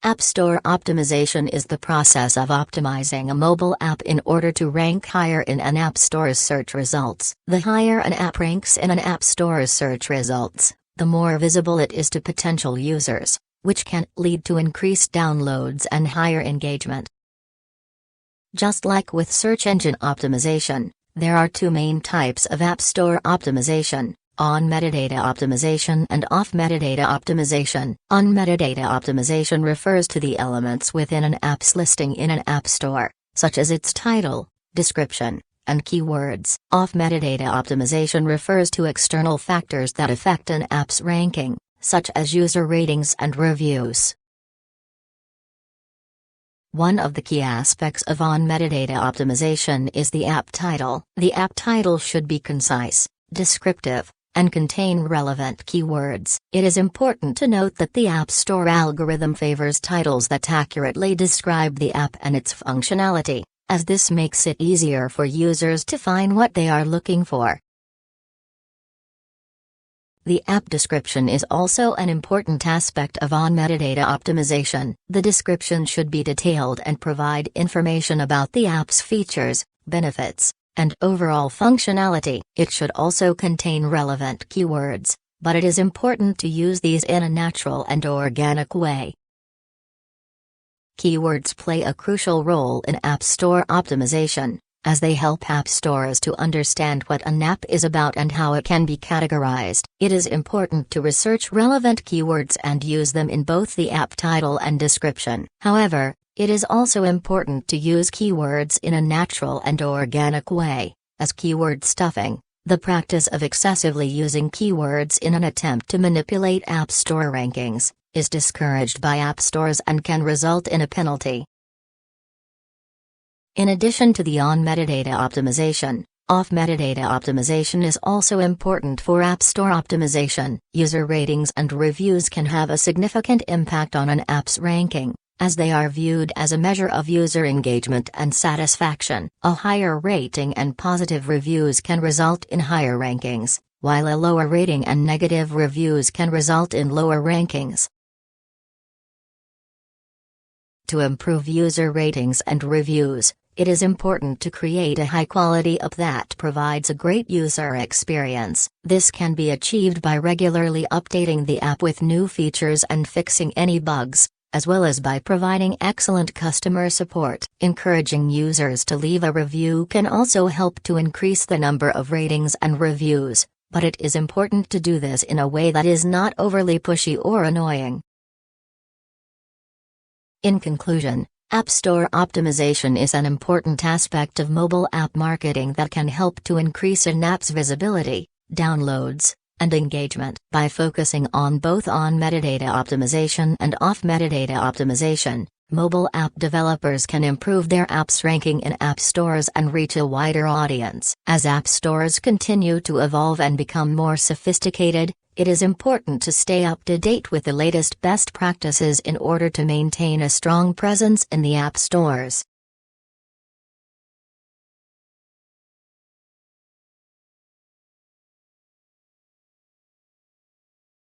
App Store optimization is the process of optimizing a mobile app in order to rank higher in an app store's search results. The higher an app ranks in an app store's search results, the more visible it is to potential users, which can lead to increased downloads and higher engagement. Just like with search engine optimization, there are two main types of App Store optimization: On-Metadata Optimization and Off-Metadata Optimization. On-Metadata Optimization refers to the elements within an app's listing in an app store, such as its title, description, and keywords. Off-Metadata Optimization refers to external factors that affect an app's ranking, such as user ratings and reviews. One of the key aspects of on-metadata optimization is the app title. The app title should be concise, descriptive, and contain relevant keywords. It is important to note that the App Store algorithm favors titles that accurately describe the app and its functionality, as this makes it easier for users to find what they are looking for. The app description is also an important aspect of on-metadata optimization. The description should be detailed and provide information about the app's features, benefits, and overall functionality. It should also contain relevant keywords, but it is important to use these in a natural and organic way. Keywords play a crucial role in App Store optimization, as they help app stores to understand what an app is about and how it can be categorized. It is important to research relevant keywords and use them in both the app title and description. However, it is also important to use keywords in a natural and organic way, as keyword stuffing, the practice of excessively using keywords in an attempt to manipulate App Store rankings, is discouraged by app stores and can result in a penalty. In addition to the on-metadata optimization, off-metadata optimization is also important for App Store optimization. User ratings and reviews can have a significant impact on an app's ranking, as they are viewed as a measure of user engagement and satisfaction. A higher rating and positive reviews can result in higher rankings, while a lower rating and negative reviews can result in lower rankings. To improve user ratings and reviews, it is important to create a high-quality app that provides a great user experience. This can be achieved by regularly updating the app with new features and fixing any bugs, as well as by providing excellent customer support. Encouraging users to leave a review can also help to increase the number of ratings and reviews, but it is important to do this in a way that is not overly pushy or annoying. In conclusion, App Store optimization is an important aspect of mobile app marketing that can help to increase an app's visibility, downloads, and engagement. By focusing on both on-metadata optimization and off-metadata optimization, mobile app developers can improve their app's ranking in app stores and reach a wider audience. As app stores continue to evolve and become more sophisticated, it is important to stay up to date with the latest best practices in order to maintain a strong presence in the app stores.